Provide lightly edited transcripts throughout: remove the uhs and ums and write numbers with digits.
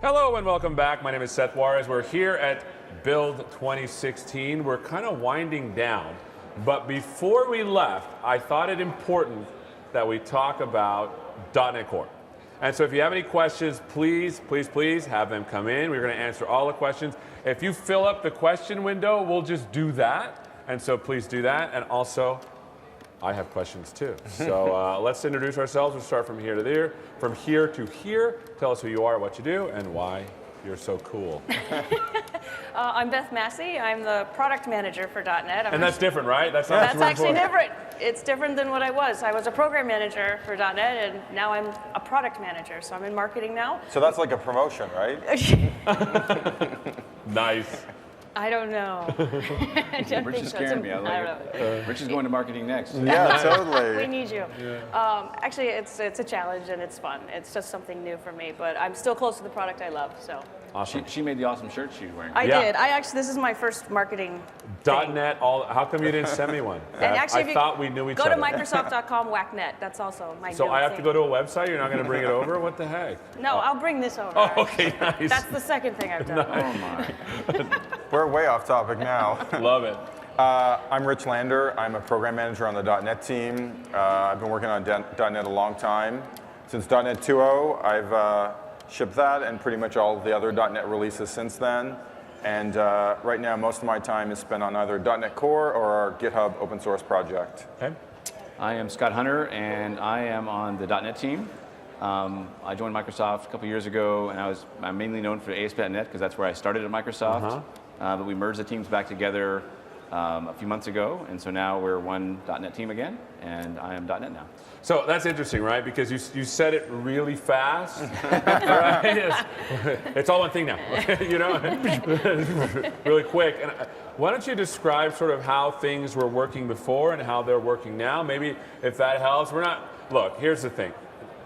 Hello and welcome back. My name is Seth Juarez. We're here at Build 2016. We're kind of winding down. But before we left, I thought it important that we talk about .NET Core. And so if you have any questions, please have them come in. We're going to answer all the questions. If you fill up the question window, we'll just do that. And so please do that. And also, I have questions too. So let's introduce ourselves. We'll start from here to there. From here to here, tell us who you are, what you do, and why you're so cool. I'm Beth Massey. I'm the product manager for .NET. And that's different, right? That's actually different. It's different than what I was. I was a program manager for .NET, and now I'm a product manager. So I'm in marketing now. So that's like a promotion, right? Nice. I don't know. Rich is scaring me. I like it. Rich is going to marketing next. Yeah, totally. We need you. Yeah. Actually, it's a challenge and it's fun. It's just something new for me, but I'm still close to the product I love. So. Awesome. She made the awesome shirt she's wearing. I did. This is my first marketing thing. .NET. How come you didn't send me one? And actually, I thought we knew each other. Go to Microsoft.com whacknet. That's also my. So I have to go to a website. You're not going to bring it over? What the heck? No, I'll bring this over. Oh, okay, nice. That's the second thing I've done. Nice. Oh my. We're way off topic now. Love it. I'm Rich Lander. I'm a program manager on the .NET team. I've been working on .NET a long time. Since .NET 2.0, I've shipped that and pretty much all of the other .NET releases since then. And right now, most of my time is spent on either .NET Core or our GitHub open source project. Okay. I am Scott Hunter, and I am on the .NET team. I joined Microsoft a couple years ago, and I'm mainly known for ASP.NET because that's where I started at Microsoft. But we merged the teams back together a few months ago, and so now we're one .NET team again, and I am .NET now. So that's interesting, right? Because you said it really fast, right? It's all one thing now, you know, really quick. And why don't you describe sort of how things were working before and how they're working now? Maybe if that helps. Look, here's the thing.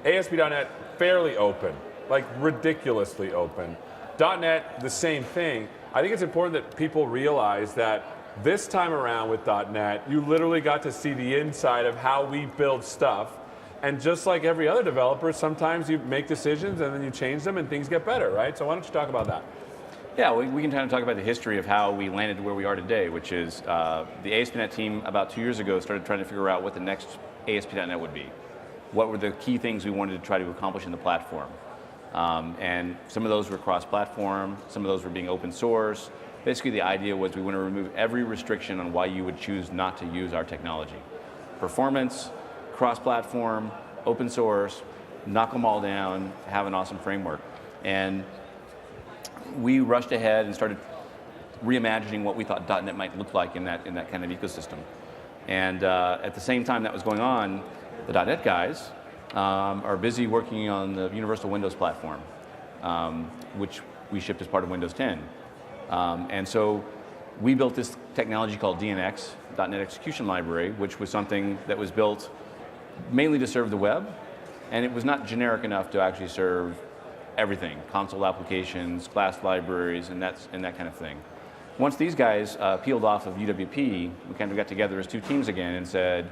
ASP.NET, fairly open, like ridiculously open. .NET, the same thing. I think it's important that people realize that this time around with .NET, you literally got to see the inside of how we build stuff. And just like every other developer, sometimes you make decisions and then you change them and things get better, right? So why don't you talk about that? Yeah, we can kind of talk about the history of how we landed where we are today, which is the ASP.NET team about 2 years ago started trying to figure out what the next ASP.NET would be. What were the key things we wanted to try to accomplish in the platform? And some of those were cross-platform, some of those were being open source. Basically, the idea was we want to remove every restriction on why you would choose not to use our technology. Performance, cross-platform, open source, knock them all down, have an awesome framework. And we rushed ahead and started reimagining what we thought .NET might look like in that kind of ecosystem. And at the same time that was going on, the .NET guys are busy working on the Universal Windows platform, which we shipped as part of Windows 10. And so we built this technology called DNX, .NET Execution Library, which was something that was built mainly to serve the web, and it was not generic enough to actually serve everything, console applications, class libraries, and that kind of thing. Once these guys peeled off of UWP, we kind of got together as two teams again and said,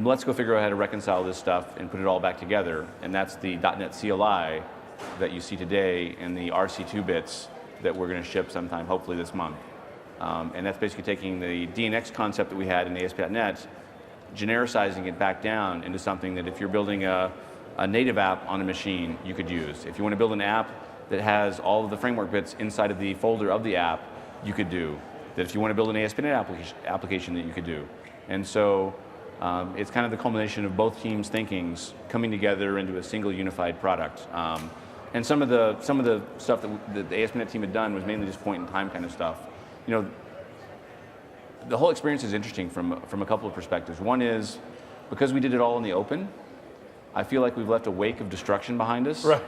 let's go figure out how to reconcile this stuff and put it all back together, and that's the .NET CLI that you see today and the RC2 bits that we're going to ship sometime, hopefully this month. And that's basically taking the DNX concept that we had in ASP.NET, genericizing it back down into something that if you're building a native app on a machine, you could use. If you want to build an app that has all of the framework bits inside of the folder of the app, you could do. That if you want to build an ASP.NET application that you could do. And so it's kind of the culmination of both teams' thinkings coming together into a single unified product. And some of the stuff that the ASP.NET team had done was mainly just point in time kind of stuff. You know, the whole experience is interesting from a couple of perspectives. One is, because we did it all in the open, I feel like we've left a wake of destruction behind us. Right.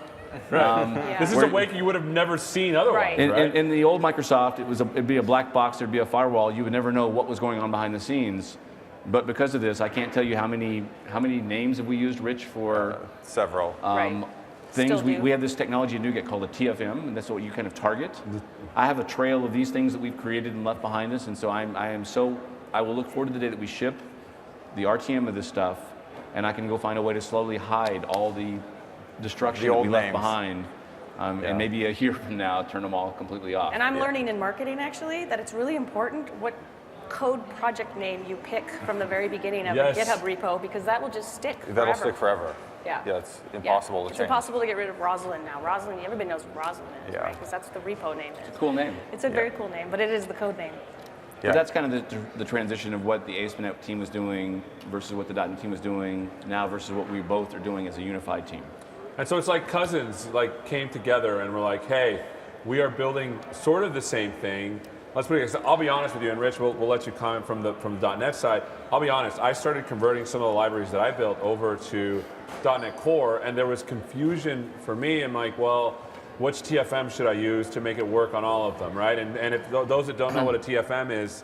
Right. This is a wake you would have never seen otherwise. Right. In the old Microsoft, it'd be a black box, there'd be a firewall, you would never know what was going on behind the scenes. But because of this, I can't tell you how many names have we used, Rich, for several things. We have this technology at NuGet called a TFM, and that's what you kind of target. I have a trail of these things that we've created and left behind us, and so I will look forward to the day that we ship the RTM of this stuff, and I can go find a way to slowly hide all the destruction that we left behind and maybe a year from now, turn them all completely off. And I'm learning in marketing actually that it's really important what code project name you pick from the very beginning of Yes. a GitHub repo, because that will just stick That'll forever. stick forever. Yeah. Yeah, it's impossible to It's change. impossible to get rid of Rosalind now. Rosalind, everybody knows what Rosalind is, Yeah. right? Because that's what the repo name is. Cool name. It's a very cool name, but it is the code name. Yeah. But that's kind of the transition of what the ASP.NET team was doing versus what the .NET team was doing now versus what we both are doing as a unified team. And so it's like cousins like came together and were like, hey, we are building sort of the same thing. Let's put it. I'll be honest with you, and Rich, we'll let you comment from the .NET side. I'll be honest. I started converting some of the libraries that I built over to .NET Core, and there was confusion for me. I'm like, well, which TFM should I use to make it work on all of them, right? And if those that don't know what a TFM is,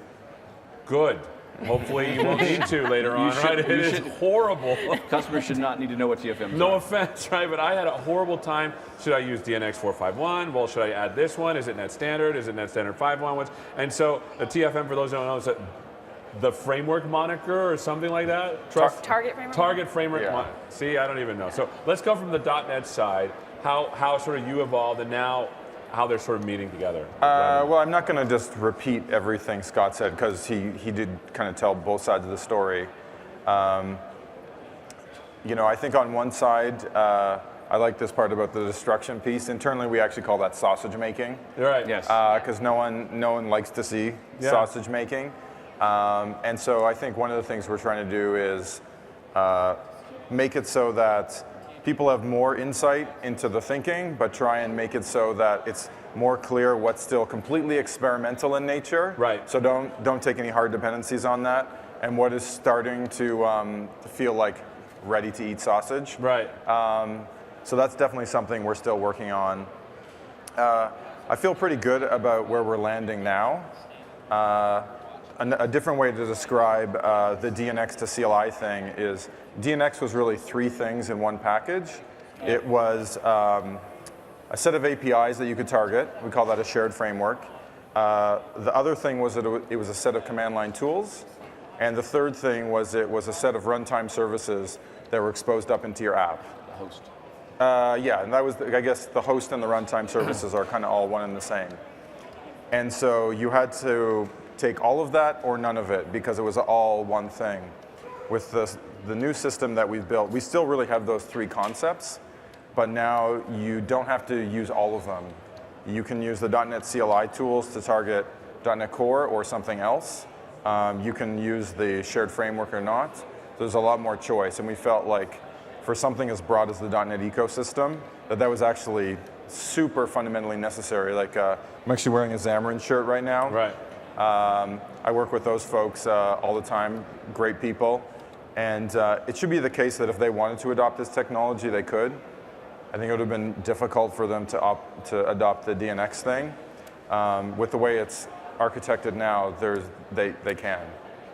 good. Hopefully you won't need to later on, right? It is horrible. Customers should not need to know what TFM is. No offense, right? But I had a horrible time. Should I use DNX 451? Well, should I add this one? Is it Net Standard? Is it Net Standard 5.1? And so the TFM, for those who don't know, is the framework moniker or something like that? Target framework? Target framework. Yeah. See, I don't even know. So let's go from the .NET side, how sort of you evolved and now how they're sort of meeting together. Well, I'm not going to just repeat everything Scott said because he did kind of tell both sides of the story. You know, I think on one side, I like this part about the destruction piece. Internally, we actually call that sausage making. You're right. Yes. Because no one likes to see sausage making. And so I think one of the things we're trying to do is make it so that people have more insight into the thinking, but try and make it so that it's more clear what's still completely experimental in nature. Right. So don't take any hard dependencies on that, and what is starting to feel like ready to eat sausage. Right. So that's definitely something we're still working on. I feel pretty good about where we're landing now. A different way to describe the DNX to CLI thing is DNX was really three things in one package. It was a set of APIs that you could target. We call that a shared framework. The other thing was that it was a set of command line tools. And the third thing was it was a set of runtime services that were exposed up into your app. The host. Yeah, and that was, I guess, the host and the runtime services are kind of all one and the same. And so you had to take all of that or none of it because it was all one thing. With the new system that we've built, we still really have those three concepts, but now you don't have to use all of them. You can use the .NET CLI tools to target .NET Core or something else. You can use the shared framework or not. There's a lot more choice, and we felt like for something as broad as the .NET ecosystem, that was actually super fundamentally necessary. Like I'm actually wearing a Xamarin shirt right now. Right. I work with those folks all the time, great people. And it should be the case that if they wanted to adopt this technology, they could. I think it would have been difficult for them to adopt the DNX thing. With the way it's architected now, they can.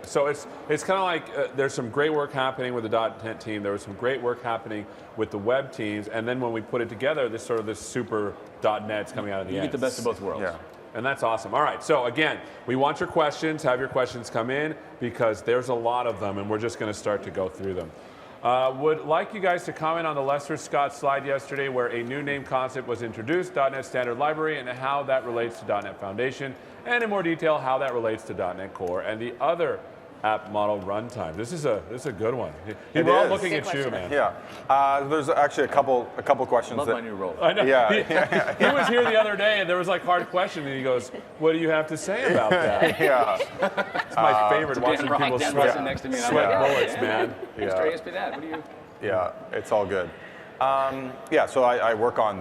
So it's kind of like there's some great work happening with the .NET team. There was some great work happening with the web teams, and then when we put it together, this super .NET's coming out of the You end. get the best of both worlds. Yeah. And that's awesome. All right, so again, we want your questions. Have your questions come in because there's a lot of them, and we're just going to start to go through them. Would like you guys to comment on the Lester Scott slide yesterday where a new name concept was introduced, .NET Standard Library, and how that relates to .NET Foundation, and in more detail, how that relates to .NET Core and the other app model runtime. This is a good one. It We're all is. looking Good at you, question. man. Yeah. There's actually a couple questions. Love that, my new role. I know. Yeah. He was here the other day, and there was like hard question, and he goes, "What do you have to say about that?" Yeah. It's my favorite watching Dan people Brock sweat, sitting next to me, and I'm sweat like, bullets, man. Extra ASP.NET, what do you? Yeah, it's all good. Yeah, so I work on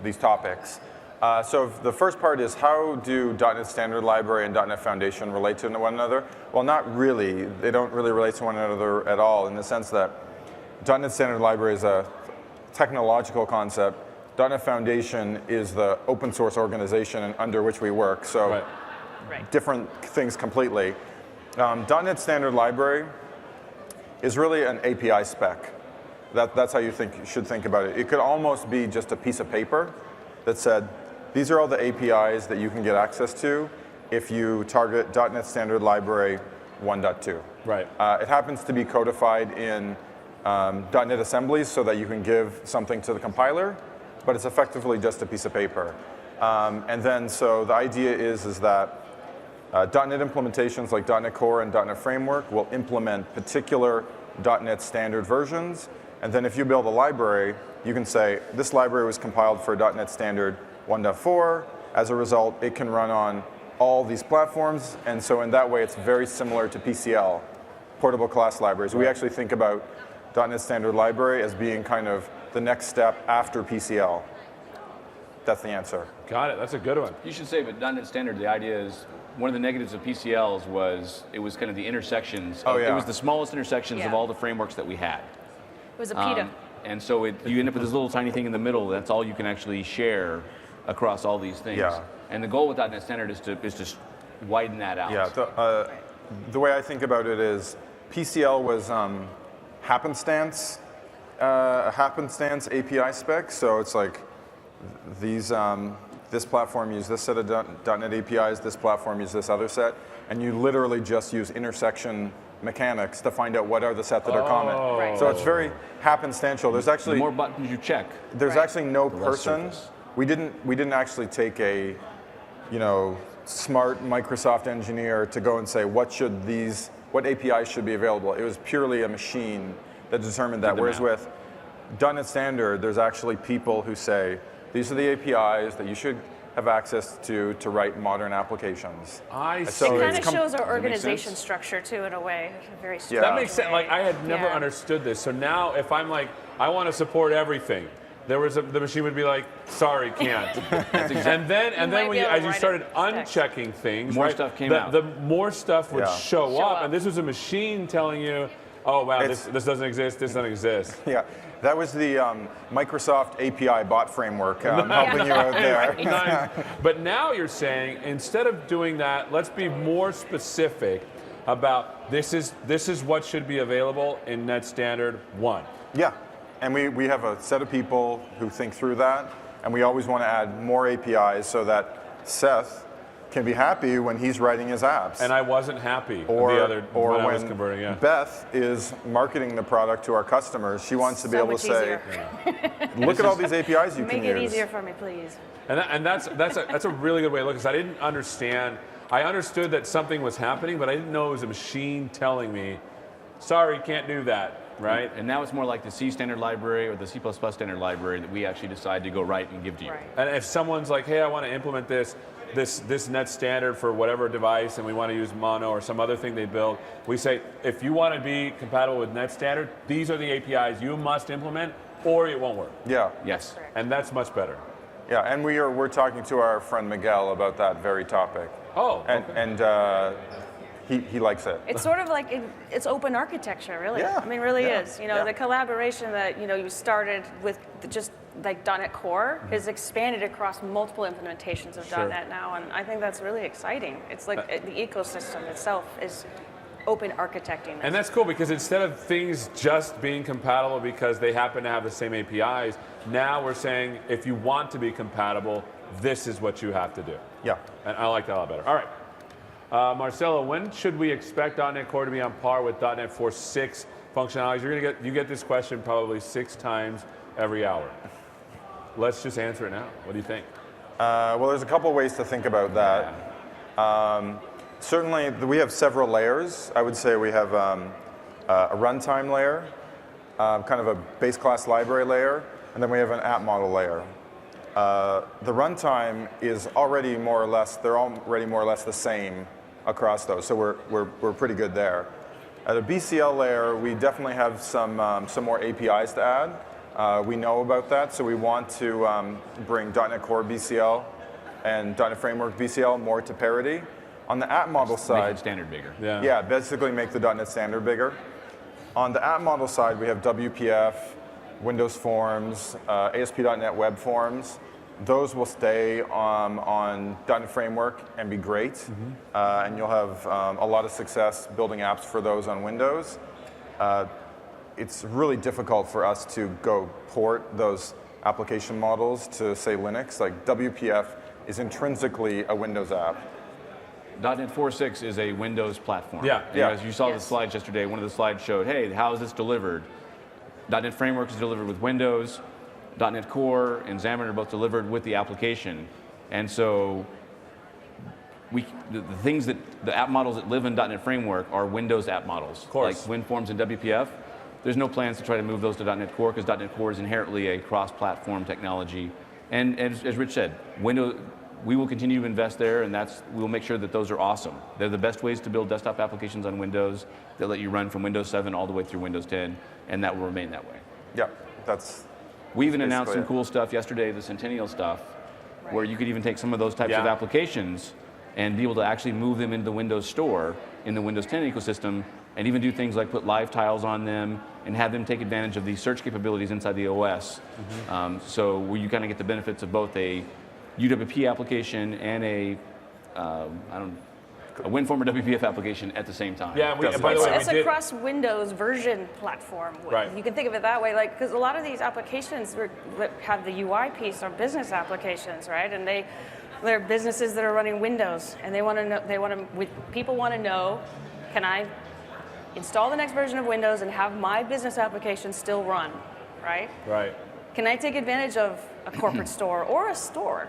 these topics. So the first part is how do .NET Standard Library and .NET Foundation relate to one another? Well, not really. They don't really relate to one another at all in the sense that .NET Standard Library is a technological concept. .NET Foundation is the open source organization under which we work. So Right. different things completely. .NET Standard Library is really an API spec. That's how you should think about it. It could almost be just a piece of paper that said, these are all the APIs that you can get access to if you target .NET Standard Library 1.2. Right. It happens to be codified in .NET assemblies so that you can give something to the compiler, but it's effectively just a piece of paper. And then, so the idea is that .NET implementations like .NET Core and .NET Framework will implement particular .NET standard versions. And then if you build a library, you can say, this library was compiled for .NET Standard 1.4. As a result, it can run on all these platforms. And so in that way, it's very similar to PCL, portable class libraries. We actually think about .NET Standard Library as being kind of the next step after PCL. That's the answer. Got it. That's a good one. You should say, but .NET Standard, the idea is, one of the negatives of PCLs was it was kind of the intersections. Oh, yeah. It was the smallest intersections of Yeah. all the frameworks that we had. It was a PETA. And so you end up with this little tiny thing in the middle. That's all you can actually share across all these things. Yeah. And the goal with .NET Standard is to widen that out. Yeah, the way I think about it is PCL was happenstance, a happenstance API spec. So it's like these, this platform used this set of .NET APIs, this platform used this other set, and you literally just use intersection mechanics to find out what are the set that are common. Right. So it's very happenstantial. There's The actually more buttons you check, there's Right. actually no less person. surface. We didn't actually take a, smart Microsoft engineer to go and say what APIs should be available. It was purely a machine that determined that. Did the Whereas math. with .NET Standard, there's actually people who say these are the APIs that you should have access to write modern applications. I see. So It it's kind of shows our make organization sense? structure too, in a way, a very Yeah. That makes sense. way. Like I had never Yeah. understood this. So now, if I'm like, I want to support everything, the machine would be like, sorry, can't. And then might when be you, able as to you write started it in text. unchecking things, More right, stuff came the, out. the more stuff would Yeah. show Show up, up. and this was a machine telling you, oh wow, It's- this doesn't exist, this doesn't exist. Yeah, that was the Microsoft API bot framework helping you out there. Nice. But now you're saying, instead of doing that, let's be more specific about this is what should be available in Net Standard 1. Yeah, and we have a set of people who think through that, and we always want to add more APIs so that Seth can be happy when he's writing his apps. And I wasn't happy or the other or when I when was converting. Yeah. Beth is marketing the product to our customers, she wants to be So able much to say, easier. look at all these APIs you Make can it use. easier for me, please. And that's a really good way to look. Because I didn't understand. I understood that something was happening, but I didn't know it was a machine telling me, "Sorry, can't do that." Right? And now it's more like the C standard library or the C++ standard library that we actually decide to go write and give to you. Right. And if someone's like, "Hey, I want to implement this Net Standard for whatever device, and we want to use Mono or some other thing they build," we say, if you want to be compatible with Net Standard, these are the APIs you must implement, or it won't work. Yeah, Yes. And that's much better. yeah, and we're talking to our friend Miguel about that very topic. Oh, And he likes it. It's sort of like it's open architecture, really. Yeah, I mean, really yeah, is. yeah. The collaboration that you started with just like .NET Core is expanded across multiple implementations of Sure. .NET now, and I think that's really exciting. It's like the ecosystem itself is open architecting this. And that's cool because instead of things just being compatible because they happen to have the same APIs, now we're saying if you want to be compatible, this is what you have to do. Yeah. And I like that a lot better. All right. Marcelo, when should we expect .NET Core to be on par with .NET 4.6 functionalities? You get this question probably 6 times every hour. Let's just answer it now. What do you think? Well, there's a couple ways to think about that. Certainly, we have several layers. I would say we have a runtime layer, kind of a base class library layer, and then we have an app model layer. The runtime is already more or less, they're already more or less the same across those, so we're pretty good there. At a BCL layer, we definitely have some more APIs to add. We know about that, so we want to bring .NET Core BCL and .NET Framework BCL more to parity. On the app model Make side, it standard bigger. yeah, basically make the .NET Standard bigger. On the app model side, we have WPF, Windows Forms, ASP.NET Web Forms. Those will stay on .NET Framework and be great, and you'll have a lot of success building apps for those on Windows. It's really difficult for us to go port those application models to, say, Linux. Like WPF is intrinsically a Windows app. .NET 4.6 is a Windows platform. Yeah. And Yeah. as you saw the Yes. slides yesterday, one of the slides showed, hey, how is this delivered? .NET Framework is delivered with Windows. .NET Core and Xamarin are both delivered with the application. And so the things that, the app models that live in .NET Framework are Windows app models. Of course. Like WinForms and WPF. There's no plans to try to move those to .NET Core because .NET Core is inherently a cross-platform technology. And as Rich said, we will continue to invest there, and we will make sure that those are awesome. They're the best ways to build desktop applications on Windows that let you run from Windows 7 all the way through Windows 10, and that will remain that way. Yeah, that's. We even announced some basically cool stuff yesterday, the Centennial stuff, where Right. you could even take some of those types of Yeah. applications and be able to actually move them into the Windows Store in the Windows 10 ecosystem, and even do things like put live tiles on them and have them take advantage of the search capabilities inside the OS. So where you kind of get the benefits of both a UWP application and a WinForm or WPF application at the same time. Yeah, and by the way, It's we a did. cross-Windows version platform. Right. You can think of it that way, like, because a lot of these applications have the UI piece are business applications, right? And they're businesses that are running Windows, and they want to know. People want to know, can I install the next version of Windows and have my business application still run, right? Right. Can I take advantage of a corporate store or a store,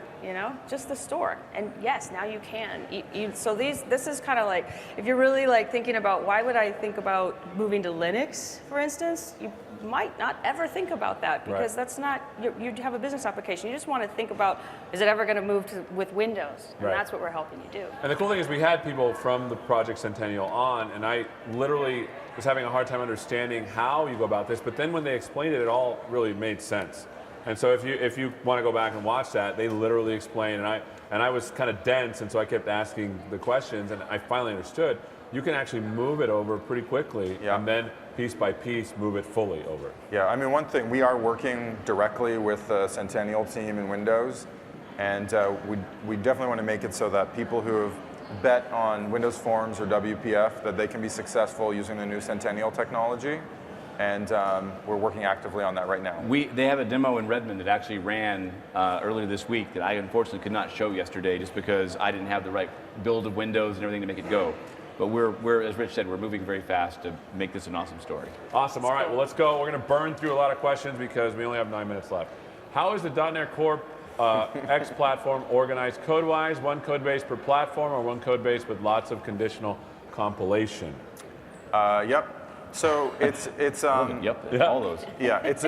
just the store? And yes, now you can. So this is kind of like, if you're really like thinking about why would I think about moving to Linux, for instance, you might not ever think about that because Right. that's not, you have a business application. You just want to think about, is it ever going to move with Windows? And Right. that's what we're helping you do. And the cool thing is we had people from the Project Centennial on, and I literally was having a hard time understanding how you go about this, but then when they explained it, it all really made sense. And so if you want to go back and watch that, they literally explain, and I was kind of dense, and so I kept asking the questions, and I finally understood. You can actually move it over pretty quickly, Yeah. and then piece by piece move it fully over. Yeah, I mean, one thing, we are working directly with the Centennial team in Windows, and we definitely want to make it so that people who have bet on Windows Forms or WPF, that they can be successful using the new Centennial technology, and we're working actively on that right now. They have a demo in Redmond that actually ran earlier this week that I unfortunately could not show yesterday just because I didn't have the right build of Windows and everything to make it go. But we're, as Rich said, we're moving very fast to make this an awesome story. Awesome. All right, well, let's go. We're going to burn through a lot of questions because we only have 9 minutes left. How is the .NET Core X platform organized code-wise? One code base per platform, or one code base with lots of conditional compilation? Yep. So it's Yep, all those. yeah, it's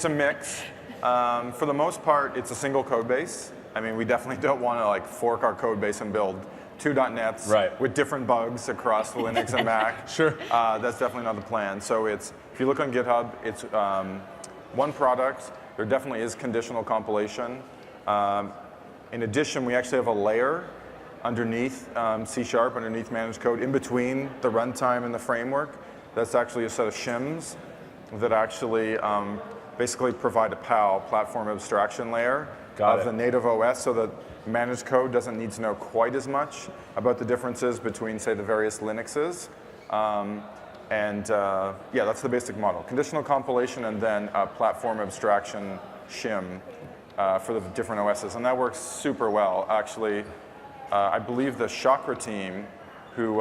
a mix. For the most part, it's a single code base. I mean, we definitely don't want to like fork our code base and build two .NETs Right. with different bugs across Linux and Mac. Sure. That's definitely not the plan. So if you look on GitHub, it's one product. There definitely is conditional compilation. In addition, we actually have a layer underneath C#, underneath managed code, in between the runtime and the framework. That's actually a set of shims that actually basically provide a PAL, platform abstraction layer, Got of it. the native OS, so that managed code doesn't need to know quite as much about the differences between, say, the various Linuxes. Yeah, that's the basic model. Conditional compilation and then platform abstraction shim for the different OSs. And that works super well. Actually, I believe the Chakra team, who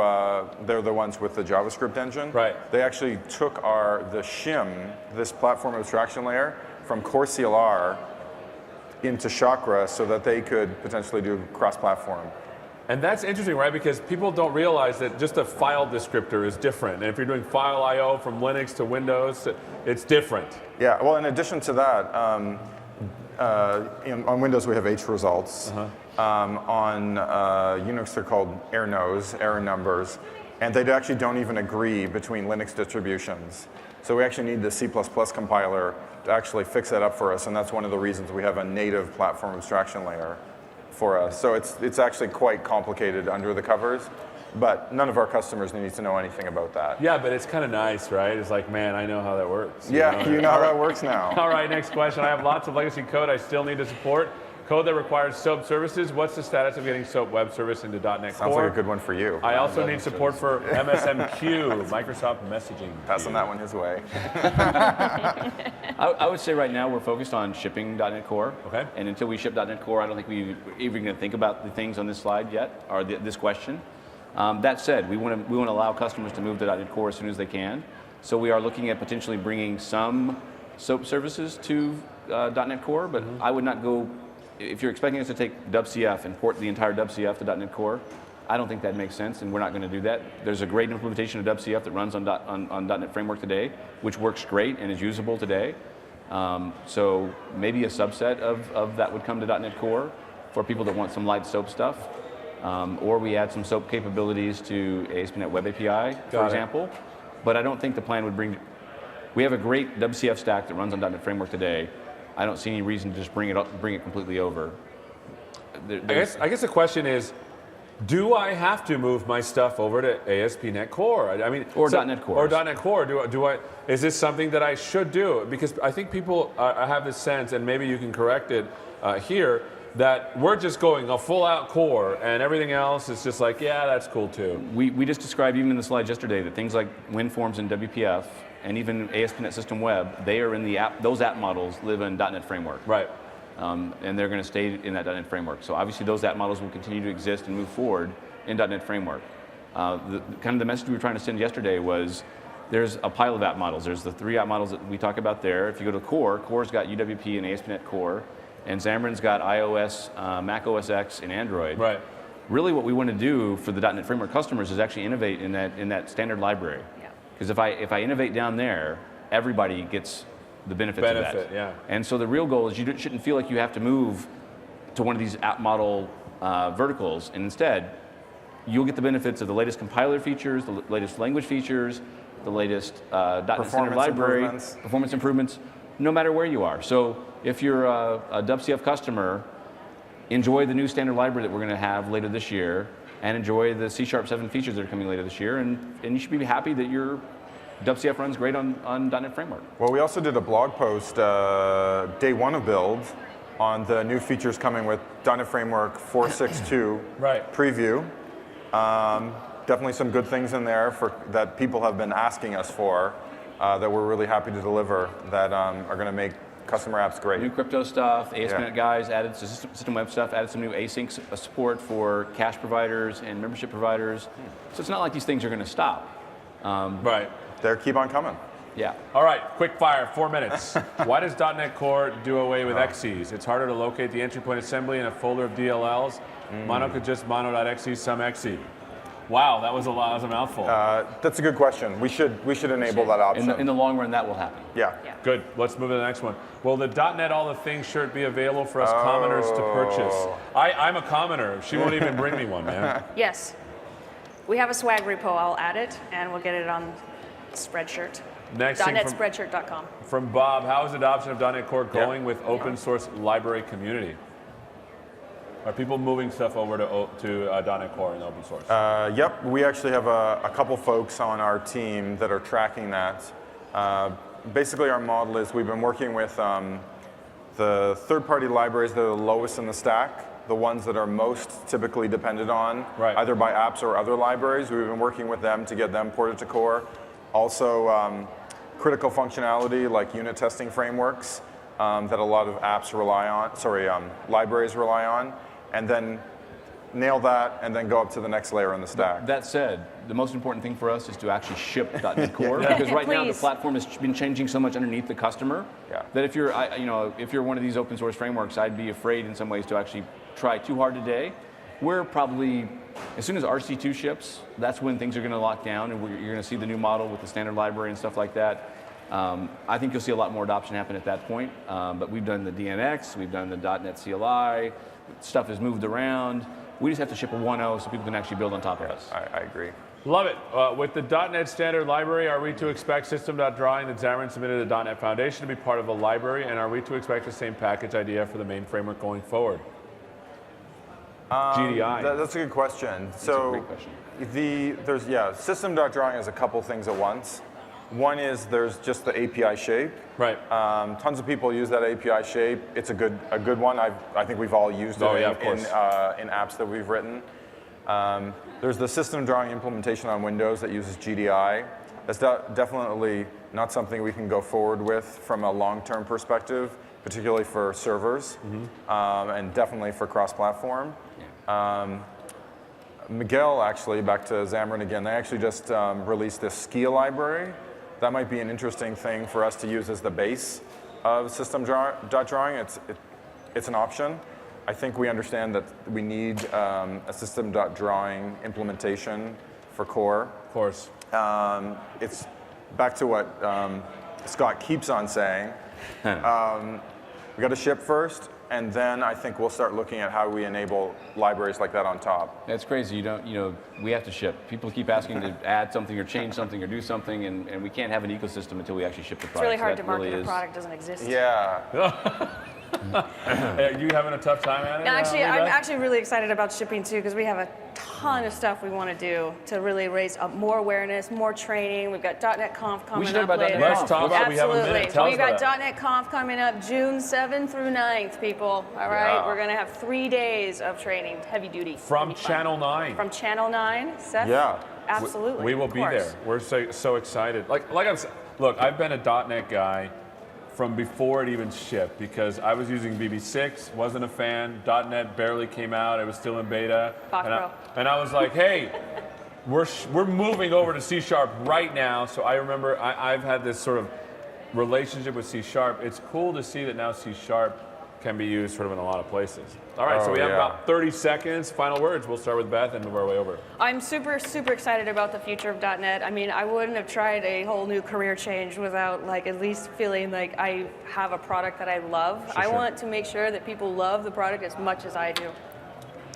they're the ones with the JavaScript engine. Right. They actually took the shim, this platform abstraction layer, from Core CLR into Chakra so that they could potentially do cross-platform. And that's interesting, right? Because people don't realize that just a file descriptor is different. And if you're doing file I/O from Linux to Windows, it's different. Yeah, well, in addition to that, on Windows we have H results. On Unix they're called error numbers, and they actually don't even agree between Linux distributions. So we actually need the C++ compiler to actually fix that up for us, and that's one of the reasons we have a native platform abstraction layer for us. So it's actually quite complicated under the covers, but none of our customers need to know anything about that. Yeah, but it's kind of nice, right? It's like, man, I know how that works. Yeah, you know how that works now. All right, next question. I have lots of legacy code I still need to support. Code that requires SOAP services. What's the status of getting SOAP web service into .NET Core? Sounds like a good one for you. I also need support for MSMQ, Microsoft Messaging. Passing that one his way. I would say right now we're focused on shipping .NET Core. Okay. And until we ship .NET Core, I don't think we're even going to think about the things on this slide yet, or this question. That said, we want to allow customers to move to .NET Core as soon as they can. So we are looking at potentially bringing some SOAP services to .NET Core, but I would not go, if you're expecting us to take WCF and port the entire WCF to .NET Core, I don't think that makes sense, and we're not going to do that. There's a great implementation of WCF that runs on .NET Framework today, which works great and is usable today. So maybe a subset of that would come to .NET Core for people that want some light SOAP stuff. Or we add some SOAP capabilities to ASP.NET Web API, for example. But I don't think the plan would bring. We have a great WCF stack that runs on .NET Framework today. I don't see any reason to just bring it completely over. I guess the question is, do I have to move my stuff over to ASP.NET Core? I mean, or .NET Core. Or .NET Core. Do I? Is this something that I should do? Because I think people have this sense, and maybe you can correct it here, that we're just going a full-out core, and everything else is just like, yeah, that's cool too. We just described, even in the slides yesterday, that things like WinForms and WPF, and even ASP.NET System Web, they are in the app. Those app models live in .NET Framework. Right. And they're going to stay in that .NET Framework. So obviously those app models will continue to exist and move forward in .NET Framework. The message we were trying to send yesterday was there's a pile of app models. There's the 3 app models that we talk about there. If you go to Core, Core's got UWP and ASP.NET Core, and Xamarin's got iOS, Mac OS X, and Android. Right. Really what we want to do for the .NET Framework customers is actually innovate in that standard library. Because if I innovate down there, everybody gets the benefits of that. Yeah. And so the real goal is you shouldn't feel like you have to move to one of these app model verticals, and instead, you'll get the benefits of the latest compiler features, the latest language features, the latest .NET Standard Library, performance improvements, no matter where you are. So if you're a WCF customer, enjoy the new standard library that we're going to have later this year, and enjoy the C# 7 features that are coming later this year, and you should be happy that your WCF runs great on .NET Framework. Well, we also did a blog post day 1 of build on the new features coming with .NET Framework 4.6.2 preview. Definitely some good things in there that people have been asking us for that we're really happy to deliver that are going to make customer apps great. New crypto stuff, ASP.NET guys added system web stuff, added some new async support for cache providers and membership providers. So it's not like these things are going to stop. Right. They keep on coming. Yeah. All right, quick fire, 4 minutes. Why does .NET Core do away with XEs? It's harder to locate the entry point assembly in a folder of DLLs. Mono could just mono.exe some XE. Wow, that was a mouthful. That's a good question. We should enable that option. In the long run, that will happen. Yeah. Good. Let's move to the next one. Will the .NET All the Things shirt be available for us commoners to purchase? I'm a commoner. She won't even bring me one, man. Yes. We have a swag repo. I'll add it, and we'll get it on Spreadshirt. Next thing .NETspreadshirt.com. From Bob, how is adoption of .NET Core going with open source library community? Are people moving stuff over to .NET Core in open source? Yep, we actually have a couple folks on our team that are tracking that. Basically, our model is we've been working with the third-party libraries that are the lowest in the stack, the ones that are most typically depended on, either by apps or other libraries. We've been working with them to get them ported to Core. Also, critical functionality like unit testing frameworks that a lot of apps rely on, libraries rely on, and then nail that and then go up to the next layer in the stack. That said, the most important thing for us is to actually ship .NET Core because right now the platform has been changing so much underneath the customer that if you're one of these open source frameworks, I'd be afraid in some ways to actually try too hard today. We're probably, as soon as RC2 ships, that's when things are going to lock down and you're going to see the new model with the standard library and stuff like that. I think you'll see a lot more adoption happen at that point. But we've done the DNX, we've done the .NET CLI, stuff has moved around. We just have to ship a 1.0 so people can actually build on top of us. I agree. Love it. With the .NET Standard Library, are we to expect System.drawing that Xamarin submitted to .NET Foundation to be part of the library, and are we to expect the same package idea for the main framework going forward? GDI. That's a good question. That's a great question. System.drawing is a couple things at once. One is there's just the API shape. Right. Tons of people use that API shape. It's a good one. I think we've all used it in apps that we've written. There's the system drawing implementation on Windows that uses GDI. That's definitely not something we can go forward with from a long-term perspective, particularly for servers, and definitely for cross-platform. Miguel, actually, back to Xamarin again, they actually just released this Skia library that might be an interesting thing for us to use as the base of system.drawing. It's an option. I think we understand that we need a system.drawing implementation for core. Of course. It's back to what Scott keeps on saying. We got to ship first, and then I think we'll start looking at how we enable libraries like that on top. That's crazy. We have to ship. People keep asking to add something or change something or do something, and we can't have an ecosystem until we actually ship the It's product. really hard So to that market really a product that doesn't exist. Yeah. Are you having a tough time at it? No, actually, I'm Beth? actually really excited about shipping too because we have a ton of stuff we want to do to really raise up more awareness, more training. We've got .NET Conf coming should talk up about later. .NET Let's talk about it. We have a minute. Absolutely. Tell us We've got about .NET Conf coming up June 7th through 9th, people. All right, Yeah. we're going to have 3 days of training, heavy duty. From It'll be fun. Channel 9. From Channel 9, Seth? Yeah. Absolutely. We will of be course. there. We're so excited. Like I'm look, I've been a .NET guy from before it even shipped because I was using VB6, wasn't a fan. .NET barely came out. It was still in beta. Fox And I was like, hey, we're moving over to C# right now. So I remember I've had this sort of relationship with C#. It's cool to see that now C# can be used sort of in a lot of places. All right, so we have yeah. about 30 seconds. Final words. We'll start with Beth and move our way over. I'm super, super excited about the future of .NET. I mean, I wouldn't have tried a whole new career change without like at least feeling like I have a product that I love. I want to make sure that people love the product as much as I do.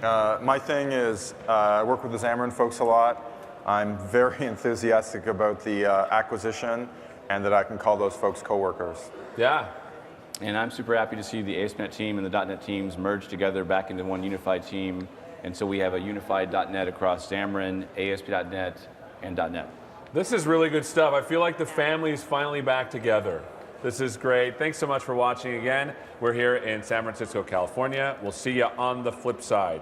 My thing is, I work with the Xamarin folks a lot. I'm very enthusiastic about the acquisition and that I can call those folks coworkers. Yeah. And I'm super happy to see the ASP.NET team and the .NET teams merge together back into one unified team. And so we have a unified .NET across Xamarin, ASP.NET, and .NET. This is really good stuff. I feel like the family is finally back together. This is great. Thanks so much for watching again. We're here in San Francisco, California. We'll see you on the flip side.